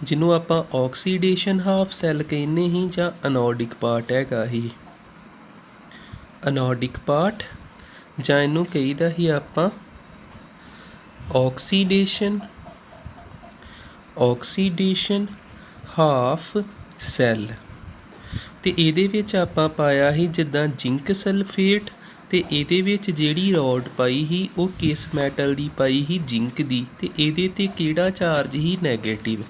ਜਿਹਨੂੰ ਆਪਾਂ oxidation half cell ਕਹਿੰਦੇ ਹੀ ਜਾਂ ਅਨੋਡਿਕ ਪਾਰਟ ਹੈਗਾ ਹੀ। ਅਨੋਡਿਕ ਪਾਰਟ ਜਾਂ ਇਹਨੂੰ ਕਹੀਦਾ ਹੀ ਆਪਾਂ ਆਕਸੀਡੇਸ਼ਨ ਹਾਫ ਸੈੱਲ। ਤੇ ਇਹਦੇ ਵਿੱਚ ਆਪਾਂ ਪਾਇਆ ਸੀ ਜਿੱਦਾਂ ਜ਼ਿੰਕ ਸਲਫੇਟ, ਤੇ ਇਹਦੇ ਵਿੱਚ ਜਿਹੜੀ ਰੋਡ ਪਾਈ ਸੀ ਉਹ ਕਿਸ ਮੈਟਲ ਦੀ ਪਾਈ ਸੀ? ਜ਼ਿੰਕ ਦੀ। ਤੇ ਇਹਦੇ ਤੇ ਕਿਹੜਾ ਚਾਰਜ ਸੀ? ਨੈਗੇਟਿਵ।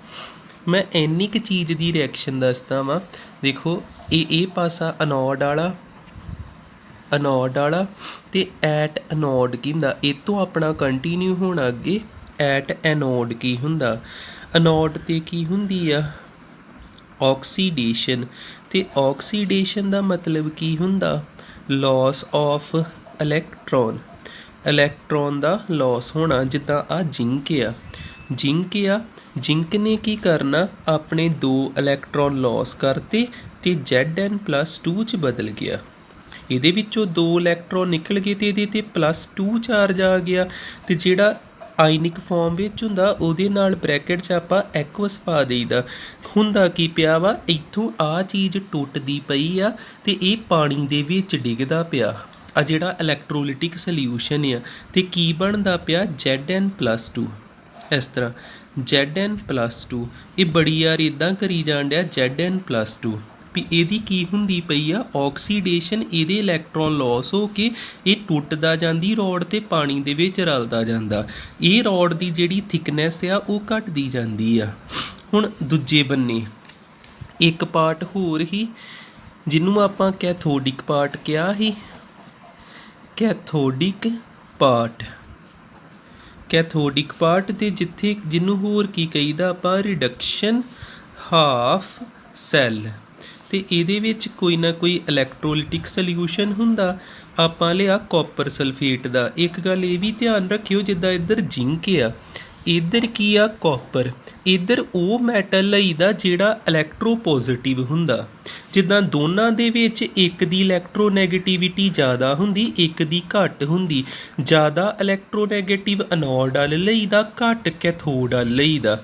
ਮੈਂ ਇੰਨੀ ਕੁ ਚੀਜ਼ ਦੀ ਰਿਐਕਸ਼ਨ ਦੱਸਦਾ ਵਾਂ। ਦੇਖੋ ਇਹ ਪਾਸਾ ਅਨੋਡ ਵਾਲਾ ਤੇ ਐਟ ਅਨੋਡ ਕੀ ਹੁੰਦਾ? ਇਹ ਤੋਂ ਆਪਣਾ ਕੰਟੀਨਿਊ ਹੋਣਾ ਅੱਗੇ ਐਟ ਐਨੋਡ ਕੀ ਹੁੰਦਾ? ਅਨੋਡ ਤੇ ਕੀ ਹੁੰਦੀ ਆ? ਆਕਸੀਡੇਸ਼ਨ। ਤੇ ਆਕਸੀਡੇਸ਼ਨ ਦਾ ਮਤਲਬ ਕੀ ਹੁੰਦਾ? Loss of electron the loss ਹੋਣਾ। ਜਿੱਦਾਂ ਆ ਜ਼ਿੰਕ ਜ਼ਿੰਕ ਨੇ ਕੀ ਕਰਨਾ? ਆਪਣੇ 2 ਇਲੈਕਟ੍ਰੋਨ ਲੋਸ ਕਰਤੇ ਤੇ Zn+2 'ਚ ਬਦਲ ਗਿਆ। ਇਹਦੇ ਵਿੱਚੋਂ 2 ਇਲੈਕਟ੍ਰੋਨ ਨਿਕਲ ਗਏ ਤੇ ਇਹਦੇ ਤੇ +2 ਚਾਰਜ ਆ ਗਿਆ। ਤੇ ਜਿਹੜਾ ਆਇਨਿਕ ਫਾਰਮ ਵਿੱਚ ਹੁੰਦਾ ਉਹਦੇ ਨਾਲ ਬ੍ਰੈਕਟ 'ਚ ਆਪਾਂ ਐਕਵਸ ਪਾ ਦੇਈਦਾ। ਹੁੰਦਾ ਕੀ ਪਿਆ ਵਾ? ਇੱਥੋਂ ਆ ਚੀਜ਼ ਟੁੱਟਦੀ ਪਈ ਆ ਤੇ ਇਹ ਪਾਣੀ ਦੇ ਵਿੱਚ ਡਿੱਗਦਾ ਪਿਆ ਆ ਜਿਹੜਾ ਇਲੈਕਟ੍ਰੋਲਿਟਿਕ ਸੋਲਿਊਸ਼ਨ ਆ। ਤੇ ਕੀ ਬਣਦਾ ਪਿਆ? Zn+2। ਇਸ ਤਰ੍ਹਾਂ Zn+2। ਇਹ ਬੜੀ ਯਾਰ ਇੱਦਾਂ ਕਰੀ ਜਾਣ ਡਿਆ Zn+2 ਵੀ ਇਹਦੀ ਕੀ ਹੁੰਦੀ ਪਈ ਆ? ਆਕਸੀਡੇਸ਼ਨ। ਇਹਦੇ ਇਲੈਕਟ੍ਰੋਨ ਲੋਸ ਹੋ ਕੇ ਇਹ ਟੁੱਟਦਾ ਜਾਂਦੀ ਰੋਡ ਤੇ ਪਾਣੀ ਦੇ ਵਿੱਚ ਰਲਦਾ ਜਾਂਦਾ। ਇਹ ਰੋਡ ਦੀ ਜਿਹੜੀ ਥਿਕਨੈਸ ਆ ਉਹ ਘਟਦੀ ਜਾਂਦੀ ਆ। ਹੁਣ ਦੂਜੇ ਬੰਨੇ ਇੱਕ ਪਾਰਟ ਹੋਰ ਹੀ ਜਿਹਨੂੰ ਆਪਾਂ ਕੈਥੋਡਿਕ ਪਾਰਟ ਕਿਹਾ ਸੀ। ਕੈਥੋਡਿਕ ਪਾਰਟ ਤੇ ਜਿਹਨੂੰ ਹੋਰ ਕੀ ਕਹੀਦਾ ਆਪਾਂ? Reduction half cell. ਤੇ ਇਹਦੇ ਵਿੱਚ ਕੋਈ ਨਾ ਕੋਈ ਇਲੈਕਟ੍ਰੋਲਿਟਿਕ ਸੋਲਿਊਸ਼ਨ ਹੁੰਦਾ। ਆਪਾਂ ਲਿਆ ਕਾਪਰ ਸਲਫੇਟ ਦਾ। ਇੱਕ ਗੱਲ ਇਹ ਵੀ ਧਿਆਨ ਰੱਖਿਓ, ਜਿੱਦਾਂ ਇੱਧਰ ਜ਼ਿੰਕ ਆ, ਇੱਧਰ ਕੀ ਆ? ਕਾਪਰ। ਇੱਧਰ ਉਹ ਮੈਟਲ ਲਈਦਾ ਜਿਹੜਾ ਇਲੈਕਟ੍ਰੋਪੋਜ਼ਿਟਿਵ ਹੁੰਦਾ। ਜਿੱਦਾਂ ਦੋਨਾਂ ਦੇ ਵਿੱਚ ਇੱਕ ਦੀ ਇਲੈਕਟ੍ਰੋਨੈਗੇਟਿਵਿਟੀ ਜ਼ਿਆਦਾ ਹੁੰਦੀ, ਇੱਕ ਦੀ ਘੱਟ ਹੁੰਦੀ। ਜ਼ਿਆਦਾ ਇਲੈਕਟ੍ਰੋਨੈਗੇਟਿਵ ਅਨੋਡ ਵੱਲ ਲਈਦਾ, ਘੱਟ ਕੈਥੋਡ ਵੱਲ ਲਈਦਾ।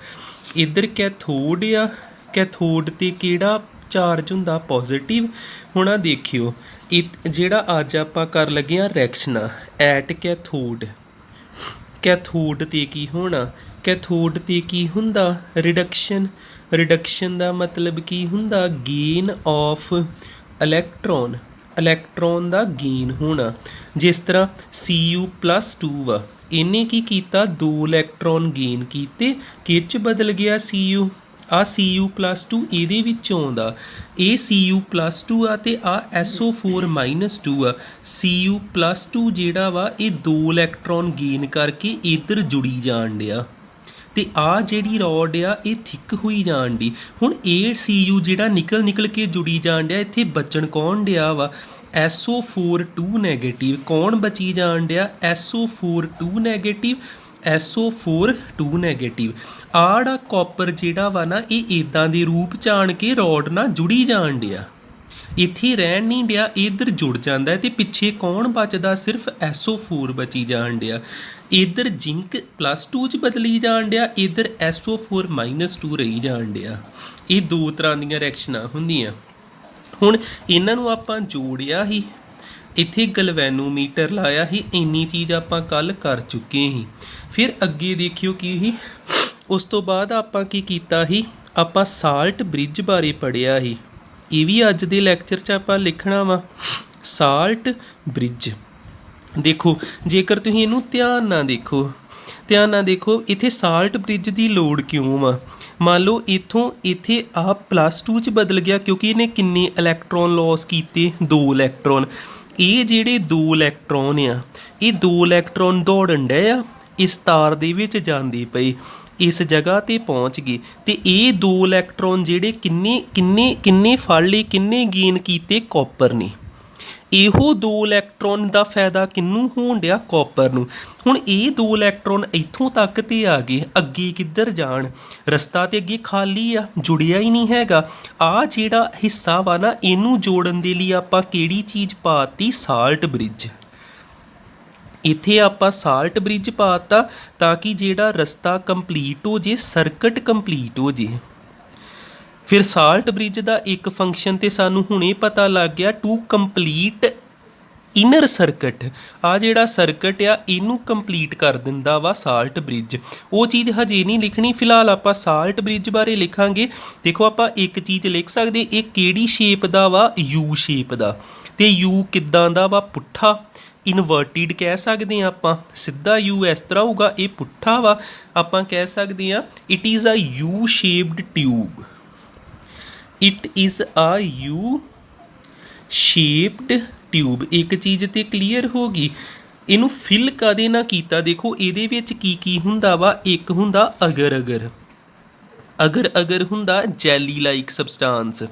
ਇੱਧਰ ਕੈਥੋਡ ਆ, ਕੈਥੋਡ ਤੇ ਕਿਹੜਾ ਚਾਰਜ ਹੁੰਦਾ? ਪੋਜ਼ਿਟਿਵ। ਹੁਣ ਆ ਦੇਖਿਓ ਜਿਹੜਾ ਅੱਜ ਆਪਾਂ ਕਰ ਲੱਗੇ ਹਾਂ ਰਿਐਕਸ਼ਨਾਂ ਐਟ ਕੈਥੋਡ ਤੇ ਕੀ ਹੋਣਾ? ਕੈਥੋਡ ਤੇ ਕੀ ਹੁੰਦਾ? ਰਿਡਕਸ਼ਨ ਦਾ ਮਤਲਬ ਕੀ ਹੁੰਦਾ? Gain of electron the gain ਹੋਣਾ। ਜਿਸ ਤਰ੍ਹਾਂ Cu+2 ਆ, ਇਹਨੇ ਕੀ ਕੀਤਾ? 2 ਇਲੈਕਟ੍ਰੋਨ ਗੇਨ ਕੀਤੇ। ਕਿਹ 'ਚ ਬਦਲ ਗਿਆ? Cu। ਆ Cu+2 ਇਹਦੇ ਵਿੱਚੋਂ ਆਉਂਦਾ। ਇਹ Cu+2 ਆ ਤੇ ਆ SO4-2 ਆ। Cu+2 ਜਿਹੜਾ ਵਾ ਇਹ 2 ਇਲੈਕਟ੍ਰੋਨ ਗੇਨ ਕਰਕੇ ਇੱਧਰ ਜੁੜੀ ਜਾਣ ਡਿਆ ਤੇ ਆ ਜਿਹੜੀ ਰੋਡ ਆ ਇਹ ਥਿੱਕ ਹੋਈ ਜਾਣ ਡੀ। ਹੁਣ ਇਹ Cu ਜਿਹੜਾ ਨਿਕਲ ਕੇ ਜੁੜੀ ਜਾਣ ਡਿਆ, ਇੱਥੇ ਬਚਣ ਕੌਣ ਡਿਆ ਵਾ? SO4-। ਕੌਣ ਬਚੀ ਜਾਣ ਡਿਆ? SO4-। ਆੜਾ ਕਾਪਰ ਜਿਹੜਾ ਵਾ ਨਾ ਇਹ ਇੱਦਾਂ ਦੇ ਰੂਪ 'ਚ ਆਣ ਕੇ ਰੋਡ ਨਾਲ ਜੁੜੀ ਜਾਣ ਡਿਆ, ਇੱਥੇ ਰਹਿਣ ਨਹੀਂ ਡਿਆ, ਇੱਧਰ ਜੁੜ ਜਾਂਦਾ ਤੇ ਪਿੱਛੇ ਕੌਣ ਬਚਦਾ? ਸਿਰਫ SO4 ਬਚੀ ਜਾਣ ਡਿਆ। ਇੱਧਰ ਜ਼ਿੰਕ +2 'ਚ ਬਦਲੀ ਜਾਣ ਡਿਆ, ਇੱਧਰ SO4-2 ਰਹੀ ਜਾਣ ਡਿਆ। ਇਹ 2 ਤਰ੍ਹਾਂ ਦੀਆਂ ਰਿਐਕਸ਼ਨਾਂ ਹੁੰਦੀਆਂ। ਹੁਣ ਇਹਨਾਂ ਨੂੰ ਆਪਾਂ ਜੋੜਿਆ ਸੀ, ਇੱਥੇ ਗਲਵੈਨੋਮੀਟਰ ਲਾਇਆ ਸੀ। ਇੰਨੀ ਚੀਜ਼ ਆਪਾਂ ਕੱਲ੍ਹ ਕਰ ਚੁੱਕੇ ਸੀ। ਫਿਰ ਅੱਗੇ ਦੇਖਿਓ ਕੀ ਸੀ। ਉਸ ਤੋਂ ਬਾਅਦ ਆਪਾਂ ਕੀ ਕੀਤਾ ਸੀ? ਆਪਾਂ ਸਾਲਟ ਬ੍ਰਿਜ ਬਾਰੇ ਪੜ੍ਹਿਆ ਸੀ। ਇਹ ਵੀ ਅੱਜ ਦੇ ਲੈਕਚਰ 'ਚ ਆਪਾਂ ਲਿਖਣਾ ਵਾ। ਸਾਲਟ ਬ੍ਰਿਜ ਦੇਖੋ, ਜੇਕਰ ਤੁਸੀਂ ਇਹਨੂੰ ਧਿਆਨ ਨਾਲ ਦੇਖੋ ਇੱਥੇ ਸਾਲਟ ਬ੍ਰਿਜ ਦੀ ਲੋੜ ਕਿਉਂ ਵਾ? ਮੰਨ ਲਓ ਇੱਥੇ ਆਹ +2 'ਚ ਬਦਲ ਗਿਆ ਕਿਉਂਕਿ ਇਹਨੇ ਕਿੰਨੇ ਇਲੈਕਟ੍ਰੋਨ ਲੋਸ ਕੀਤੇ? 2 ਇਲੈਕਟ੍ਰੋਨ। ਇਹ ਜਿਹੜੇ 2 ਇਲੈਕਟ੍ਰੋਨ ਆ, ਇਹ 2 ਇਲੈਕਟ੍ਰੋਨ ਦੌੜਨ ਡਏ ਆ, ਇਸ ਤਾਰ ਦੇ ਵਿੱਚ ਜਾਂਦੀ ਪਈ, ਇਸ ਜਗ੍ਹਾ 'ਤੇ ਪਹੁੰਚ ਗਏ ਤੇ ਇਹ 2 ਇਲੈਕਟ੍ਰੋਨ ਜਿਹੜੇ ਕਿੰਨੇ ਫੜ ਲਏ, ਕਿੰਨੇ ਗੇਨ ਕੀਤੇ? ਕਾਪਰ ਨੇ। ਇਹੋ 2 ਇਲੈਕਟ੍ਰੋਨ ਦਾ ਫਾਇਦਾ ਕਿਹਨੂੰ ਹੋਣ ਡਿਆ? ਕਾਪਰ ਨੂੰ। ਹੁਣ ਇਹ 2 ਇਲੈਕਟ੍ਰੋਨ ਇੱਥੋਂ ਤੱਕ ਤੇ ਆ ਗਏ, ਅੱਗੇ ਕਿੱਧਰ ਜਾਣ? ਰਸਤਾ ਤੇ ਅੱਗੇ ਖਾਲੀ ਆ, ਜੁੜਿਆ ਹੀ ਨਹੀਂ ਹੈਗਾ। ਆਹ ਜਿਹੜਾ ਹਿੱਸਾ ਵਾ ਨਾ ਇਹਨੂੰ ਜੋੜਨ ਦੇ ਲਈ ਆਪਾਂ ਕਿਹੜੀ ਚੀਜ਼ ਪਾਤੀ? Salt bridge. ਇੱਥੇ ਆਪਾਂ ਸਾਲਟ ਬ੍ਰਿਜ ਪਾਤਾ ਤਾਂ ਕਿ ਜਿਹੜਾ ਰਸਤਾ ਕੰਪਲੀਟ ਹੋ ਜੇ, ਸਰਕਟ ਕੰਪਲੀਟ ਹੋ ਜੇ। ਫਿਰ ਸਾਲਟ ਬ੍ਰਿਜ ਦਾ ਇੱਕ ਫੰਕਸ਼ਨ ਤੇ ਸਾਨੂੰ ਹੁਣੇ ਪਤਾ ਲੱਗ ਗਿਆ, ਟੂ ਕੰਪਲੀਟ ਇਨਰ ਸਰਕਟ। ਆ ਜਿਹੜਾ ਸਰਕਟ ਆ ਇਹਨੂੰ ਕੰਪਲੀਟ ਕਰ ਦਿੰਦਾ ਵਾ ਸਾਲਟ ਬ੍ਰਿਜ। ਉਹ ਚੀਜ਼ ਹਜੇ ਨਹੀਂ ਲਿਖਣੀ, ਫਿਲਹਾਲ ਆਪਾਂ ਸਾਲਟ ਬ੍ਰਿਜ ਬਾਰੇ ਲਿਖਾਂਗੇ। ਦੇਖੋ ਆਪਾਂ ਇੱਕ ਚੀਜ਼ ਲਿਖ ਸਕਦੇ, ਇਹ ਕਿਹੜੀ ਸ਼ੇਪ ਦਾ ਵਾ, ਯੂ ਸ਼ੇਪ ਦਾ। ਤੇ ਯੂ ਕਿੱਦਾਂ ਦਾ ਵਾ, ਪੁੱਠਾ, ਇਨਵਰਟਿਡ ਕਹਿ ਸਕਦੇ ਹਾਂ ਆਪਾਂ। ਸਿੱਧਾ ਯੂ ਇਸ ਤਰ੍ਹਾਂ ਹੋਊਗਾ, ਇਹ ਪੁੱਠਾ ਵਾ। ਆਪਾਂ ਕਹਿ ਸਕਦੇ ਹਾਂ it is a U shaped tube. It is a U shaped tube. ਇੱਕ ਚੀਜ਼ ਤੇ ਕਲੀਅਰ ਹੋ ਗਈ। ਇਹਨੂੰ ਫਿਲ ਕਦੇ ਨਾ ਕੀਤਾ। ਦੇਖੋ ਇਹਦੇ ਵਿੱਚ ਕੀ ਹੁੰਦਾ ਵਾ, ਇੱਕ ਹੁੰਦਾ ਅਗਰ ਅਗਰ, ਅਗਰ ਅਗਰ ਹੁੰਦਾ ਜੈਲੀ ਲਾਈਕ ਸਬਸਟਾਂਸ,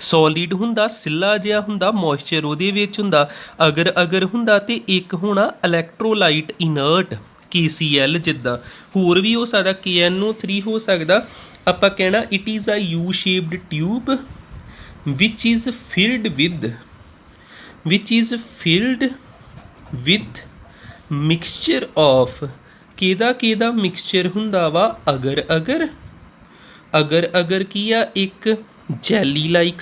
ਸੋਲਿਡ ਹੁੰਦਾ ਸਿੱਲਾ ਜਿਹਾ ਹੁੰਦਾ, ਮੋਇਸਚਰ ਉਹਦੇ ਵਿੱਚ ਹੁੰਦਾ, ਅਗਰ ਅਗਰ ਹੁੰਦਾ। ਤੇ ਇੱਕ ਹੋਣਾ ਇਲੈਕਟ੍ਰੋਲਾਈਟ ਇਨਰਟ, KCl ਜਿੱਦਾਂ, ਹੋਰ ਵੀ ਹੋ ਸਕਦਾ, KNO3 ਹੋ ਸਕਦਾ। ਆਪਾਂ ਕਹਿਣਾ it is a U shaped tube ਵਿਚ is filled with mixture of, ਕਿਹਦਾ ਮਿਕਸਚਰ ਹੁੰਦਾ ਵਾ, ਅਗਰ ਅਗਰ। ਅਗਰ ਅਗਰ ਕੀ ਆ, ਇੱਕ jelly like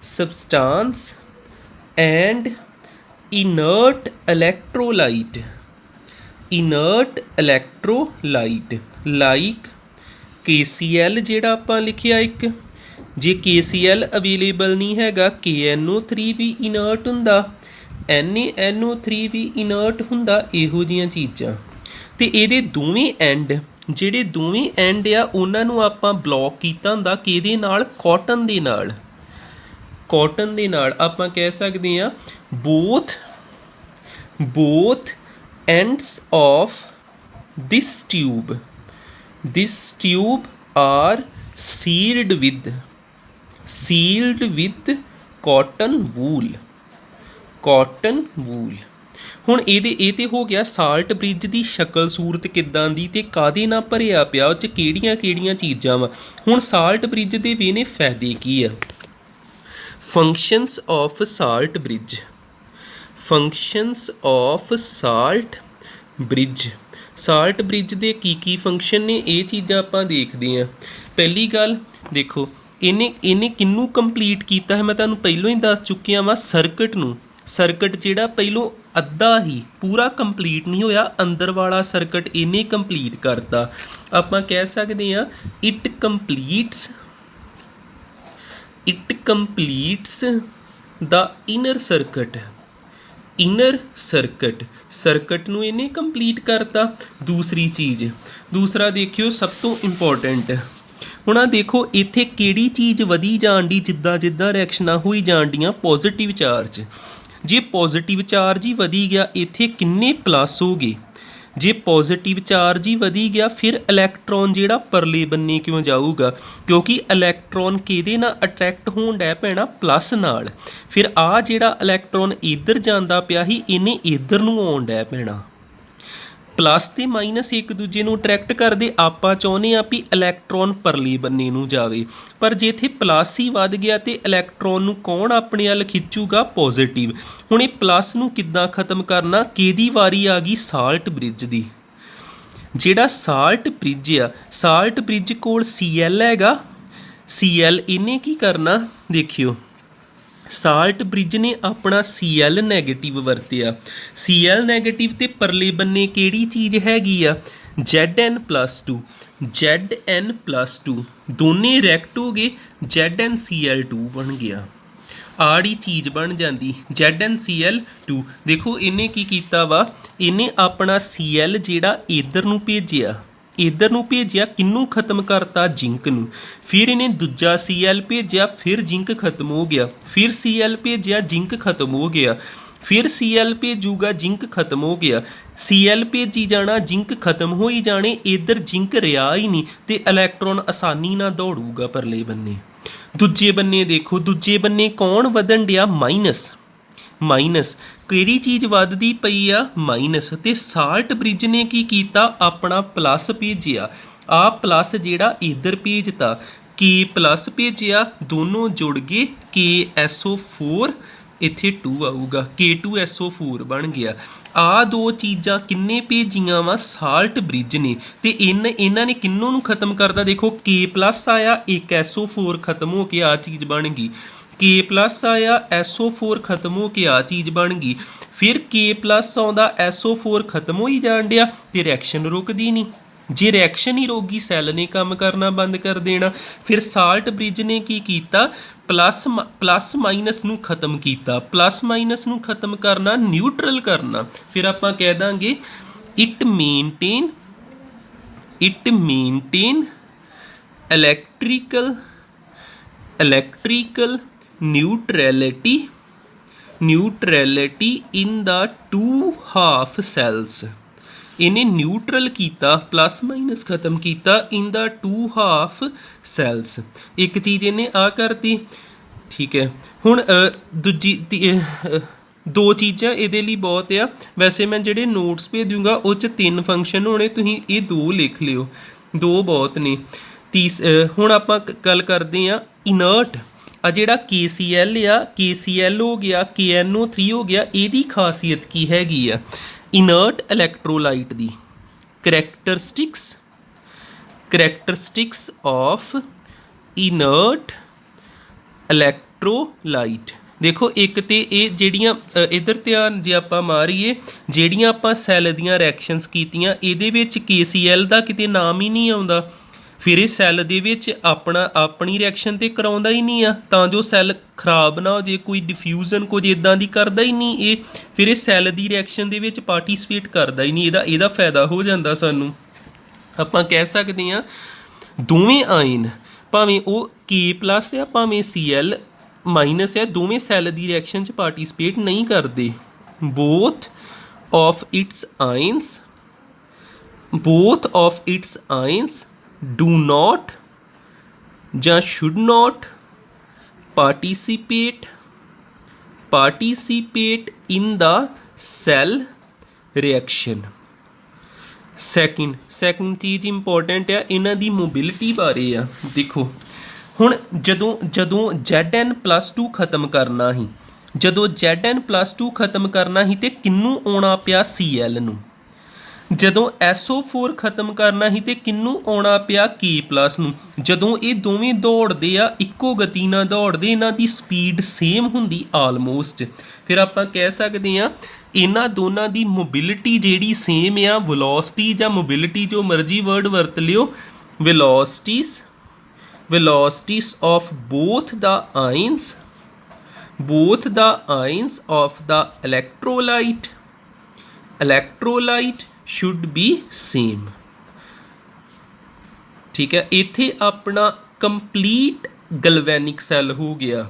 substance and inert electrolyte like KCl ਜਿਹੜਾ ਆਪਾਂ ਲਿਖਿਆ ਇੱਕ। ਜੇ KCl ਅਵੇਲੇਬਲ ਨਹੀਂ ਹੈਗਾ, KNO3 ਵੀ ਇਨਰਟ ਹੁੰਦਾ, NaNO3 ਵੀ ਇਨਰਟ ਹੁੰਦਾ, ਇਹੋ ਜਿਹੀਆਂ ਚੀਜ਼ਾਂ। ਤੇ ਇਹਦੇ ਦੋਵੇਂ ਐਂਡ, ਜਿਹੜੇ ਦੋਵੇਂ ਐਂਡ ਆ ਉਹਨਾਂ ਨੂੰ ਆਪਾਂ ਬਲੌਕ ਕੀਤਾ ਹੁੰਦਾ ਕਿਹਦੇ ਨਾਲ, ਕਾਟਨ ਦੇ ਨਾਲ। ਕਾਟਨ ਦੇ ਨਾਲ ਆਪਾਂ ਕਹਿ ਸਕਦੇ ਹਾਂ both ends of this tube are sealed with cotton wool। ਹੁਣ ਇਹ ਤੇ ਹੋ ਗਿਆ ਸਾਲਟ ਬ੍ਰਿਜ ਦੀ ਸ਼ਕਲ ਸੂਰਤ ਕਿੱਦਾਂ ਦੀ ਤੇ ਕਾਹਦੇ ਨਾਲ ਭਰਿਆ ਪਿਆ, ਉਹ 'ਚ ਕਿਹੜੀਆਂ ਚੀਜ਼ਾਂ ਵਾ। ਹੁਣ ਸਾਲਟ ਬ੍ਰਿਜ ਦੇ ਵੀ ਨੇ ਫਾਇਦੇ ਕੀ ਆ। Functions of salt bridge, salt bridge ਦੇ ਕੀ ਫੰਕਸ਼ਨ ਨੇ, ਇਹ ਚੀਜ਼ਾਂ ਆਪਾਂ ਦੇਖਦੇ ਹਾਂ। ਪਹਿਲੀ ਗੱਲ ਦੇਖੋ, ਇਹਨੇ ਕਿਹਨੂੰ ਕੰਪਲੀਟ ਕੀਤਾ ਹੈ, ਮੈਂ ਤੁਹਾਨੂੰ ਪਹਿਲਾਂ ਹੀ ਦੱਸ ਚੁੱਕਿਆ ਵਾਂ, ਸਰਕਟ ਨੂੰ। ਸਰਕਟ ਜਿਹੜਾ ਪਹਿਲੋਂ ਅੱਧਾ ਹੀ ਪੂਰਾ ਕੰਪਲੀਟ ਨਹੀਂ ਹੋਇਆ, ਅੰਦਰ ਵਾਲਾ ਸਰਕਟ ਇਹਨੇ ਕੰਪਲੀਟ ਕਰਤਾ। ਆਪਾਂ ਕਹਿ ਸਕਦੇ ਹਾਂ ਇਟ ਕੰਪਲੀਟਸ ਦਾ ਇਨਰ ਸਰਕਟ ਨੂੰ ਇਹਨੇ ਕੰਪਲੀਟ ਕਰਤਾ। ਦੂਸਰਾ ਦੇਖਿਓ, ਸਭ ਤੋਂ ਇੰਪੋਰਟੈਂਟ। ਹੁਣ ਆ ਦੇਖੋ ਇੱਥੇ ਕਿਹੜੀ ਚੀਜ਼ ਵਧੀ ਜਾਣ ਦੀ, ਜਿੱਦਾਂ ਰਿਐਕਸ਼ਨਾਂ ਹੋਈ ਜਾਣ ਡੀਆਂ, ਪੋਜ਼ੀਟਿਵ ਚਾਰਜ। ਜੇ ਪੋਜ਼ੀਟਿਵ ਚਾਰਜ ਹੀ ਵਧੀ ਗਿਆ, ਇੱਥੇ ਕਿੰਨੇ ਪਲੱਸ ਹੋ ਗਏ। ਜੇ ਪੋਜ਼ੀਟਿਵ ਚਾਰਜ ਹੀ ਵਧੀ ਗਿਆ, ਫਿਰ ਇਲੈਕਟ੍ਰੋਨ ਜਿਹੜਾ ਪਰਲੇ ਬੰਨੇ ਕਿਉਂ ਜਾਊਗਾ, ਕਿਉਂਕਿ ਇਲੈਕਟ੍ਰੋਨ ਕਿਹਦੇ ਨਾਲ ਅਟਰੈਕਟ ਹੋਣ ਡੈ ਪੈਣਾ, ਪਲੱਸ ਨਾਲ। ਫਿਰ ਆ ਜਿਹੜਾ ਇਲੈਕਟ੍ਰੋਨ ਇੱਧਰ ਜਾਂਦਾ ਪਿਆ ਸੀ, ਇਹਨੇ ਇੱਧਰ ਨੂੰ ਆਉਣ ਡੈ ਪੈਣਾ। ਪਲੱਸ ਤੇ ਮਾਈਨਸ ਇੱਕ ਦੂਜੇ ਨੂੰ ਅਟਰੈਕਟ ਕਰਦੇ। ਆਪਾਂ ਚਾਹੁੰਦੇ ਹਾਂ ਵੀ ਇਲੈਕਟ੍ਰੋਨ ਪਰਲੇ ਬੰਨੇ ਨੂੰ ਜਾਵੇ, ਪਰ ਜੇ ਇੱਥੇ ਪਲੱਸ ਹੀ ਵੱਧ ਗਿਆ ਤੇ ਇਲੈਕਟ੍ਰੋਨ ਨੂੰ ਕੌਣ ਆਪਣੇ ਵੱਲ ਖਿੱਚੂਗਾ, ਪੋਜ਼ੀਟਿਵ। ਹੁਣ ਇਹ ਪਲੱਸ ਨੂੰ ਕਿੱਦਾਂ ਖ਼ਤਮ ਕਰਨਾ, ਕਿਹਦੀ ਵਾਰੀ ਆ ਗਈ, ਸਾਲਟ ਬ੍ਰਿਜ ਦੀ। ਜਿਹੜਾ ਸਾਲਟ ਬ੍ਰਿਜ ਕੋਲ Cl ਹੈਗਾ, Cl ਇਹਨੇ ਕੀ ਕਰਨਾ, ਦੇਖਿਓ ਸਾਲਟ ਬ੍ਰਿਜ ਨੇ ਆਪਣਾ Cl ਨੈਗੇਟਿਵ ਵਰਤਿਆ। Cl ਨੈਗੇਟਿਵ ਤੇ ਪਰਲੇ ਬੰਨੇ ਕਿਹੜੀ ਚੀਜ਼ ਹੈਗੀ ਆ, Zn+2 ਦੋਨੇ ਰਿਐਕਟ ਹੋ ਗਏ, ZnCl2 ਬਣ ਗਿਆ। ਆੜੀ ਚੀਜ਼ ਬਣ ਜਾਂਦੀ ZnCl2। ਦੇਖੋ ਇਹਨੇ ਕੀ ਕੀਤਾ ਵਾ, ਇਹਨੇ ਆਪਣਾ Cl ਜਿਹੜਾ ਇੱਧਰ ਨੂੰ ਭੇਜਿਆ, ਕਿਹਨੂੰ ਖਤਮ ਕਰਤਾ, ਜ਼ਿੰਕ ਨੂੰ। ਫਿਰ ਇਹਨੇ ਦੂਜਾ Cl ਭੇਜਿਆ, ਫਿਰ ਜ਼ਿੰਕ ਖਤਮ ਹੋ ਗਿਆ। ਫਿਰ Cl ਭੇਜਿਆ, ਜ਼ਿੰਕ ਖਤਮ ਹੋ ਗਿਆ। ਫਿਰ Cl ਭੇਜੂਗਾ, ਜ਼ਿੰਕ ਖਤਮ ਹੋ ਗਿਆ। Cl ਭੇਜੀ ਜਾਣਾ, ਜ਼ਿੰਕ ਖਤਮ ਹੋਈ ਜਾਣੇ, ਇੱਧਰ ਜ਼ਿੰਕ ਰਿਹਾ ਹੀ ਨਹੀਂ ਤੇ ਇਲੈਕਟ੍ਰੋਨ ਆਸਾਨੀ ਨਾਲ ਦੌੜੂਗਾ ਪਰਲੇ ਬੰਨੇ। ਦੂਜੇ ਬੰਨੇ ਦੇਖੋ, ਦੂਜੇ ਬੰਨੇ ਕੌਣ ਵਧਣ ਡਿਆ, ਮਾਈਨਸ। ਕਿਹੜੀ ਚੀਜ਼ ਵੱਧਦੀ ਪਈ ਆ, ਮਾਈਨਸ। ਤੇ ਸਾਲਟ ਬ੍ਰਿਜ ਨੇ ਕੀ ਕੀਤਾ, ਆਪਣਾ ਪਲੱਸ ਭੇਜਿਆ। ਆ ਪਲੱਸ ਜਿਹੜਾ ਇੱਧਰ ਭੇਜਤਾ, K+ ਭੇਜਿਆ, ਦੋਨੋਂ ਜੁੜ ਗਏ, KSO4 ਇੱਥੇ 2 ਆਊਗਾ, K2SO4 ਬਣ ਗਿਆ। ਆ ਦੋ ਚੀਜ਼ਾਂ ਕਿੰਨੇ ਭੇਜੀਆਂ ਵਾ ਸਾਲਟ ਬ੍ਰਿਜ ਨੇ ਤੇ ਇਹਨਾਂ ਨੇ ਕਿੰਨੋਂ ਨੂੰ ਖਤਮ ਕਰਦਾ ਦੇਖੋ K+ ਆਇਆ ਇੱਕ SO4 ਖਤਮ ਹੋ ਕੇ ਆ ਚੀਜ਼ ਬਣ ਗਈ K+ ਆਇਆ SO4 ਖਤਮ ਹੋ ਕੇ ਆ ਚੀਜ਼ ਬਣ ਗਈ ਫਿਰ K+ ਆਉਂਦਾ SO4 ਖਤਮ ਹੋਈ ਜਾਣ ਡਿਆ ਤੇ ਰਿਐਕਸ਼ਨ ਰੁਕਦੀ ਨਹੀਂ ਜੇ ਰਿਐਕਸ਼ਨ ਹੀ ਰੁਕ ਗਈ ਸੈੱਲ ਨੇ ਕੰਮ ਕਰਨਾ ਬੰਦ ਕਰ ਦੇਣਾ ਫਿਰ ਸਾਲਟ ਬ੍ਰਿਜ ਨੇ ਕੀ ਕੀਤਾ ਪਲੱਸ ਮਾਈਨਸ ਨੂੰ ਖਤਮ ਕੀਤਾ ਪਲੱਸ ਮਾਈਨਸ ਨੂੰ ਖਤਮ ਕਰਨਾ ਨਿਊਟਰਲ ਕਰਨਾ ਫਿਰ ਆਪਾਂ ਕਹਿ ਦਾਂਗੇ it maintain electrical neutrality in the two half cells ਇਹਨੇ ਨਿਊਟਰਲ ਕੀਤਾ ਪਲੱਸ ਮਾਈਨਸ ਖਤਮ ਕੀਤਾ ਇਨ ਦਾ 2 ਹਾਫ ਸੈਲਸ ਇੱਕ ਚੀਜ਼ ਇਹਨੇ ਆ ਕਰਤੀ ਠੀਕ ਹੈ ਹੁਣ ਦੂਜੀ ਦੋ ਚੀਜ਼ਾਂ ਇਹਦੇ ਲਈ ਬਹੁਤ ਆ ਵੈਸੇ ਮੈਂ ਜਿਹੜੇ ਨੋਟਸ ਭੇਜ ਦੂੰਗਾ ਉਹ 'ਚ 3 ਫੰਕਸ਼ਨ ਹੋਣੇ ਤੁਸੀਂ ਇਹ 2 ਲਿਖ ਲਿਓ 2 ਬਹੁਤ ਨੇ ਹੁਣ ਆਪਾਂ ਗੱਲ ਕਰਦੇ ਹਾਂ ਇਨਰਟ ਆ ਜਿਹੜਾ KCl ਆ KCl ਹੋ ਗਿਆ KNO3 ਹੋ ਗਿਆ ਇਹਦੀ ਖਾਸੀਅਤ ਕੀ ਹੈਗੀ ਆ ਇਨਰਟ ਇਲੈਕਟ੍ਰੋਲਾਈਟ ਦੀ ਕਰੈਕਟਰਿਸਟਿਕਸ ਆਫ ਇਨਰਟ ਇਲੈਕਟ੍ਰੋਲਾਈਟ ਦੇਖੋ ਇੱਕ ਤੇ ਇਹ ਜਿਹੜੀਆਂ ਇੱਧਰ ਧਿਆਨ ਜੇ ਆਪਾਂ ਮਾਰੀਏ ਜਿਹੜੀਆਂ ਆਪਾਂ ਸੈੱਲ ਦੀਆਂ ਰਿਐਕਸ਼ਨਸ ਕੀਤੀਆਂ ਇਹਦੇ ਵਿੱਚ KCl ਦਾ ਕਿਤੇ ਨਾਮ ਹੀ ਨਹੀਂ ਆਉਂਦਾ ਫਿਰ ਇਹ ਸੈੱਲ ਦੇ ਵਿੱਚ ਆਪਣੀ ਰਿਐਕਸ਼ਨ ਤੇ ਕਰਾਉਂਦਾ ਹੀ ਨਹੀਂ ਆ ਤਾਂ ਜੋ ਸੈੱਲ ਖਰਾਬ ਨਾ ਹੋ ਜੇ ਕੋਈ ਡਿਫਿਊਜ਼ਨ ਕੁਝ ਇਦਾਂ ਦੀ ਕਰਦਾ ਹੀ ਨਹੀਂ ਇਹ ਫਿਰ ਇਹ ਸੈੱਲ ਦੀ ਰਿਐਕਸ਼ਨ ਦੇ ਵਿੱਚ ਪਾਰਟੀਸਪੇਟ ਕਰਦਾ ਹੀ ਨਹੀਂ ਇਹਦਾ ਫਾਇਦਾ ਹੋ ਜਾਂਦਾ ਸਾਨੂੰ ਆਪਾਂ ਕਹਿ ਸਕਦੇ ਹਾਂ ਦੋਵੇਂ ਆਇਨ ਭਾਵੇਂ ਉਹ K+ ਆ ਭਾਵੇਂ Cl- ਆ ਦੋਵੇਂ ਸੈੱਲ ਦੀ ਰਿਐਕਸ਼ਨ 'ਚ ਪਾਰਟੀਸਪੇਟ ਨਹੀਂ ਕਰਦੇ both of its ions do not ਜਾਂ should not participate in the cell reaction second ਚੀਜ਼ ਇੰਪੋਰਟੈਂਟ ਆ ਇਹਨਾਂ ਦੀ ਮੋਬਿਲਿਟੀ ਬਾਰੇ ਆ ਦੇਖੋ ਹੁਣ ਜਦੋਂ Zn+2 ਖਤਮ ਕਰਨਾ ਸੀ ਜਦੋਂ Zn+2 ਖਤਮ ਕਰਨਾ ਸੀ ਤੇ ਕਿਹਨੂੰ ਆਉਣਾ ਪਿਆ Cl ਨੂੰ ਜਦੋਂ SO4 ਖਤਮ ਕਰਨਾ ਸੀ ਤੇ ਕਿਹਨੂੰ ਆਉਣਾ ਪਿਆ K+ ਨੂੰ ਜਦੋਂ ਇਹ ਦੋਵੇਂ ਦੌੜਦੇ ਆ ਇੱਕੋ ਗਤੀ ਨਾਲ ਦੌੜਦੇ ਇਹਨਾਂ ਦੀ ਸਪੀਡ ਸੇਮ ਹੁੰਦੀ ਆਲਮੋਸਟ ਫਿਰ ਆਪਾਂ ਕਹਿ ਸਕਦੇ ਹਾਂ ਇਹਨਾਂ ਦੋਨਾਂ ਦੀ ਮੋਬਿਲਿਟੀ ਜਿਹੜੀ ਸੇਮ ਆ ਵੈਲੋਸਿਟੀ ਜਾਂ ਮੋਬਿਲਿਟੀ ਜੋ ਮਰਜ਼ੀ ਵਰਡ ਵਰਤ ਲਿਓ velocities of both the ions of the electrolyte should be same ਠੀਕ ਹੈ ਇੱਥੇ ਆਪਣਾ ਕੰਪਲੀਟ ਗਲਵੈਨਿਕ ਸੈੱਲ ਹੋ ਗਿਆ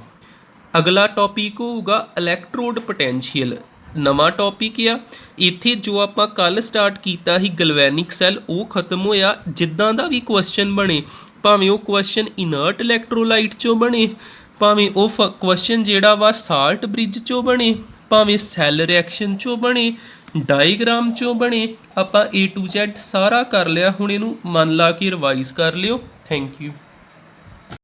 ਅਗਲਾ ਟੌਪਿਕ ਹੋਊਗਾ ਇਲੈਕਟ੍ਰੋਡ ਪੋਟੈਂਸ਼ੀਅਲ ਨਵਾਂ ਟੌਪਿਕ ਆ ਇੱਥੇ ਜੋ ਆਪਾਂ ਕੱਲ ਸਟਾਰਟ ਕੀਤਾ ਸੀ ਗਲਵੈਨਿਕ ਸੈੱਲ ਉਹ ਖਤਮ ਹੋਇਆ ਜਿੱਦਾਂ ਦਾ ਵੀ ਕੁਐਸਚਨ ਬਣੇ ਭਾਵੇਂ ਉਹ ਕੁਐਸਚਨ ਇਨਰਟ ਇਲੈਕਟ੍ਰੋਲਾਈਟ 'ਚੋਂ ਬਣੇ ਭਾਵੇਂ ਉਹ ਕੁਐਸਚਨ ਜਿਹੜਾ ਵਾ ਸਾਲਟ ਬ੍ਰਿਜ 'ਚੋਂ ਬਣੇ ਭਾਵੇਂ ਸੈੱਲ ਰਿਐਕਸ਼ਨ 'ਚੋਂ ਬਣੇ ਡਾਇਗ੍ਰਾਮ 'ਚੋਂ ਬਣੇ ਆਪਾਂ A to Z ਸਾਰਾ ਕਰ ਲਿਆ ਹੁਣ ਇਹਨੂੰ ਮਨ ਲਾ ਕੇ ਰਿਵਾਈਜ਼ ਕਰ ਲਿਓ ਥੈਂਕ ਯੂ